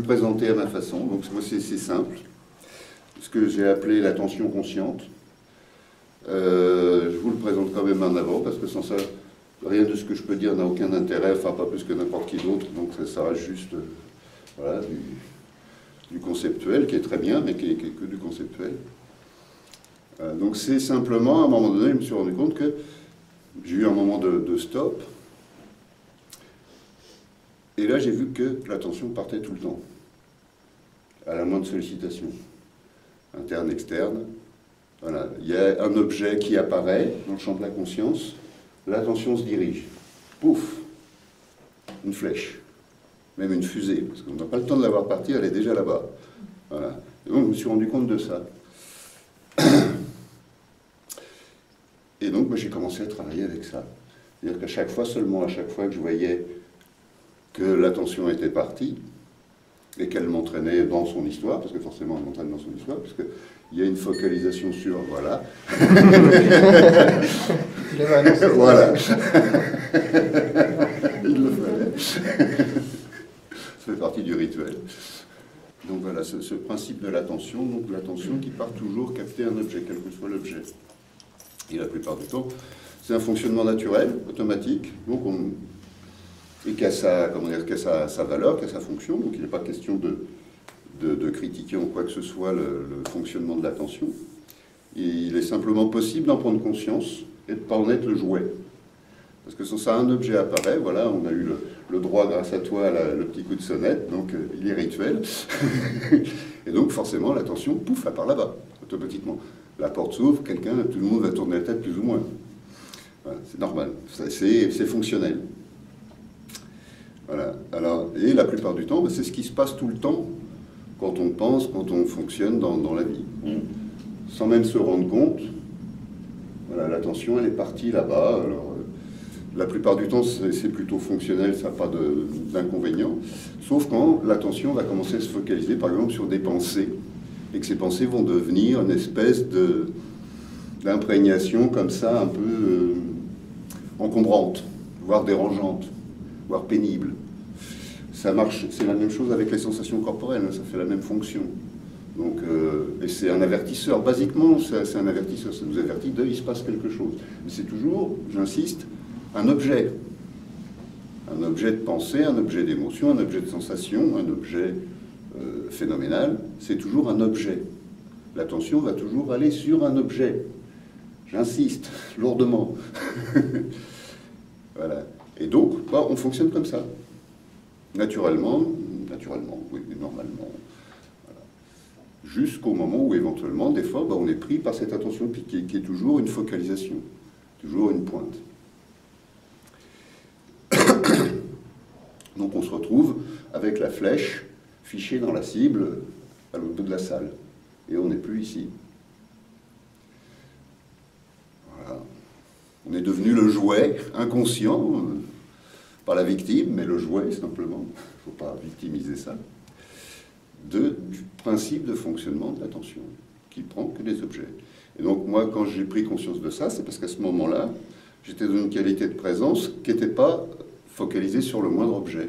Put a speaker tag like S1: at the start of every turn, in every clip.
S1: le présenter à ma façon. Donc moi c'est simple. Ce que j'ai appelé l'attention consciente. Je vous le présente quand même en avant, parce que sans ça, rien de ce que je peux dire n'a aucun intérêt, enfin pas plus que n'importe qui d'autre, donc ça reste juste voilà, du conceptuel, qui est très bien, mais qui est que du conceptuel. Donc c'est simplement, à un moment donné, je me suis rendu compte que j'ai eu un moment de stop, et là j'ai vu que l'attention partait tout le temps, à la moindre sollicitation, interne, externe. Voilà. Il y a un objet qui apparaît dans le champ de la conscience, l'attention se dirige. Pouf, une flèche, même une fusée, parce qu'on n'a pas le temps de la voir partir, elle est déjà là-bas. Voilà. Et donc je me suis rendu compte de ça. Et donc moi j'ai commencé à travailler avec ça. C'est-à-dire qu'à chaque fois, seulement à chaque fois que je voyais que l'attention était partie, et qu'elle m'entraînait dans son histoire, parce que forcément elle m'entraîne dans son histoire, parce qu'il y a une focalisation sur, voilà. Voilà. Il le fallait. Ça fait partie du rituel. Donc voilà, ce principe de l'attention, donc l'attention qui part toujours capter un objet, quel que soit l'objet. Et la plupart du temps, c'est un fonctionnement naturel, automatique, donc et qui a sa valeur, qui a sa fonction, donc il n'est pas question de critiquer en quoi que ce soit le fonctionnement de l'attention. Il est simplement possible d'en prendre conscience et de ne pas en être le jouet. Parce que sans ça, un objet apparaît, voilà, on a eu le droit, grâce à toi, le petit coup de sonnette, donc il est rituel. Et donc forcément, l'attention, pouf, elle part là-bas, automatiquement. La porte s'ouvre, tout le monde va tourner la tête plus ou moins. Voilà, c'est normal, c'est fonctionnel. Voilà. Alors, et la plupart du temps, c'est ce qui se passe tout le temps quand on pense, quand on fonctionne dans la vie. Sans même se rendre compte, voilà, l'attention, elle est partie là-bas. Alors, la plupart du temps, c'est plutôt fonctionnel, ça n'a pas d'inconvénient. Sauf quand l'attention va commencer à se focaliser, par exemple, sur des pensées, et que ces pensées vont devenir une espèce d'imprégnation comme ça, un peu encombrante, voire dérangeante, voire pénible. Ça marche, c'est la même chose avec les sensations corporelles, hein, ça fait la même fonction. Donc, et c'est un avertisseur, basiquement, c'est un avertisseur, ça nous avertit il se passe quelque chose. Mais c'est toujours, j'insiste, un objet de pensée, un objet d'émotion, un objet de sensation, un objet phénoménal, c'est toujours un objet. L'attention va toujours aller sur un objet. J'insiste, lourdement. Voilà. Et donc, on fonctionne comme ça. Naturellement, oui, mais normalement. Voilà. Jusqu'au moment où, éventuellement, des fois, on est pris par cette attention qui est toujours une focalisation, toujours une pointe. Donc on se retrouve avec la flèche fichée dans la cible à l'autre bout de la salle. Et on n'est plus ici. Voilà. On est devenu le jouet inconscient, pas la victime, mais le jouet simplement, il ne faut pas victimiser ça, du principe de fonctionnement de l'attention, qui prend que des objets. Et donc moi, quand j'ai pris conscience de ça, c'est parce qu'à ce moment-là, j'étais dans une qualité de présence qui n'était pas focalisée sur le moindre objet.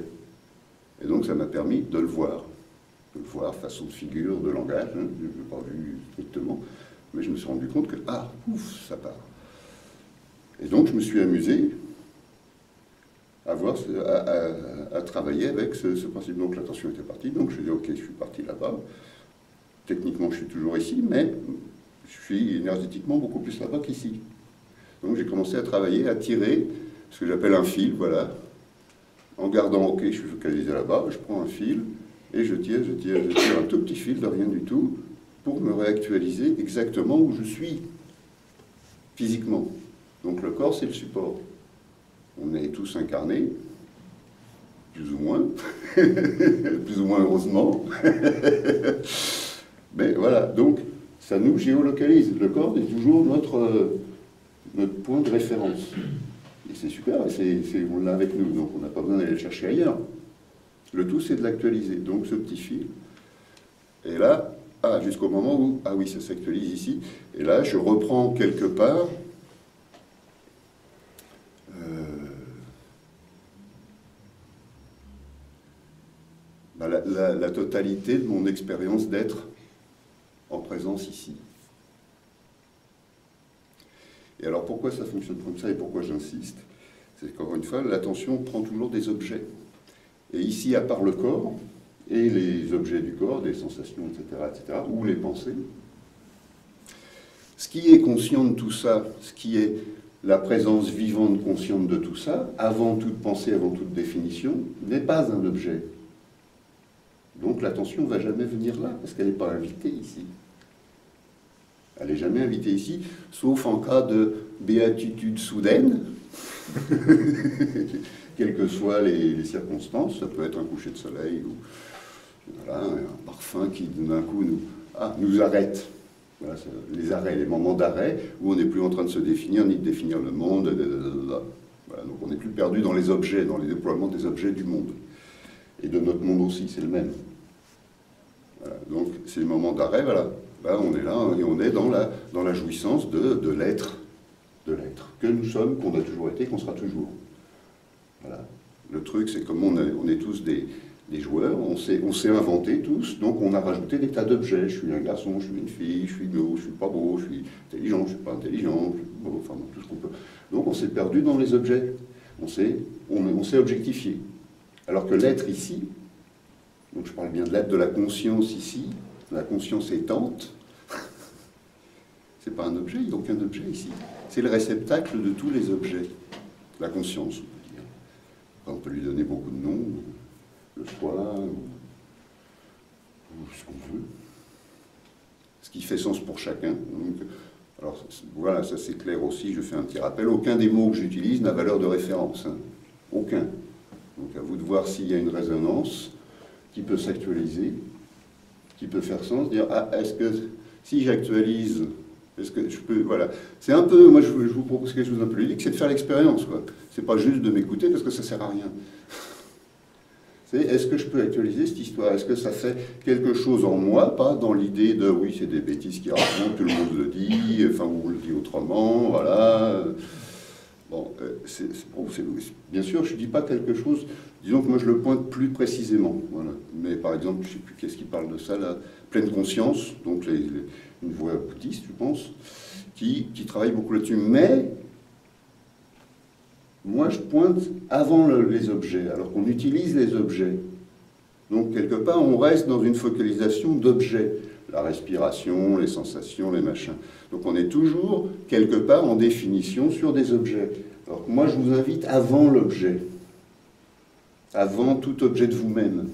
S1: Et donc ça m'a permis de le voir façon de figure, de langage, hein, je ne l'ai pas vu strictement, mais je me suis rendu compte que, ouf, ça part. Et donc je me suis amusé à travailler avec ce principe. Donc l'attention était partie, donc je dis ok, je suis parti là-bas. Techniquement, je suis toujours ici, mais je suis énergétiquement beaucoup plus là-bas qu'ici. Donc j'ai commencé à travailler, à tirer ce que j'appelle un fil, voilà. En gardant ok, je suis focalisé là-bas, je prends un fil et je tire un tout petit fil de rien du tout pour me réactualiser exactement où je suis physiquement. Donc le corps, c'est le support. On est tous incarnés, plus ou moins, plus ou moins heureusement. Mais voilà, donc ça nous géolocalise. Le corps est toujours notre point de référence. Et c'est super, on l'a avec nous, donc on n'a pas besoin d'aller le chercher ailleurs. Le tout, c'est de l'actualiser. Donc ce petit fil. Et là, jusqu'au moment où, oui, ça s'actualise ici. Et là, je reprends quelque part la totalité de mon expérience d'être en présence ici. Et alors pourquoi ça fonctionne comme ça et pourquoi j'insiste? C'est qu'encore une fois, l'attention prend toujours des objets. Et ici, à part le corps, et les objets du corps, des sensations, etc., ou les pensées, ce qui est conscient de tout ça, ce qui est la présence vivante consciente de tout ça, avant toute pensée, avant toute définition, n'est pas un objet. Donc l'attention ne va jamais venir là, parce qu'elle n'est pas invitée ici. Elle n'est jamais invitée ici, sauf en cas de béatitude soudaine, quelles que soient les circonstances. Ça peut être un coucher de soleil, ou voilà, un parfum qui d'un coup nous arrête. Voilà, les arrêts, les moments d'arrêt, où on n'est plus en train de se définir, ni de définir le monde. Voilà, donc on n'est plus perdu dans les objets, dans les déploiements des objets du monde. Et de notre monde aussi, c'est le même. Voilà, donc c'est le moment d'arrêt, voilà. Là, on est là, et on est dans la jouissance de l'être, que nous sommes, qu'on a toujours été, qu'on sera toujours. Voilà. Le truc, c'est comme on est tous des joueurs, on s'est inventé tous, donc on a rajouté des tas d'objets. Je suis un garçon, je suis une fille, je suis beau, je suis pas beau, je suis intelligent, je suis pas intelligent, je suis beau, enfin tout ce qu'on peut. Donc on s'est perdu dans les objets, on s'est objectifié. Alors que l'être ici, donc je parle bien de l'être de la conscience ici, la conscience étante, c'est pas un objet, il n'y a aucun objet ici. C'est le réceptacle de tous les objets, la conscience, on peut dire. Enfin, on peut lui donner beaucoup de noms, le soi, ou ce qu'on veut. Ce qui fait sens pour chacun. Donc, alors voilà, ça c'est clair aussi, je fais un petit rappel. Aucun des mots que j'utilise n'a valeur de référence. Hein. Aucun. Donc à vous de voir s'il y a une résonance qui peut s'actualiser, qui peut faire sens, dire, ah, est-ce que si j'actualise, est-ce que je peux, voilà. C'est un peu, moi je vous propose quelque chose d'un peu ludique, c'est de faire l'expérience, quoi. C'est pas juste de m'écouter parce que ça sert à rien. Est-ce que je peux actualiser cette histoire? Est-ce que ça fait quelque chose en moi? Pas dans l'idée de, oui, c'est des bêtises qui racontent, tout le monde le dit, enfin, on le dit autrement, voilà. Bon, bien sûr, je ne dis pas quelque chose, disons que moi je le pointe plus précisément, voilà. Mais par exemple, je ne sais plus qu'est-ce qui parle de ça, la pleine conscience, donc une voie bouddhiste, je pense, qui travaille beaucoup là-dessus. Mais moi, je pointe avant les objets, alors qu'on utilise les objets. Donc, quelque part, on reste dans une focalisation d'objets. La respiration, les sensations, les machins. Donc, on est toujours, quelque part, en définition sur des objets. Alors que moi, je vous invite avant l'objet. Avant tout objet de vous-même.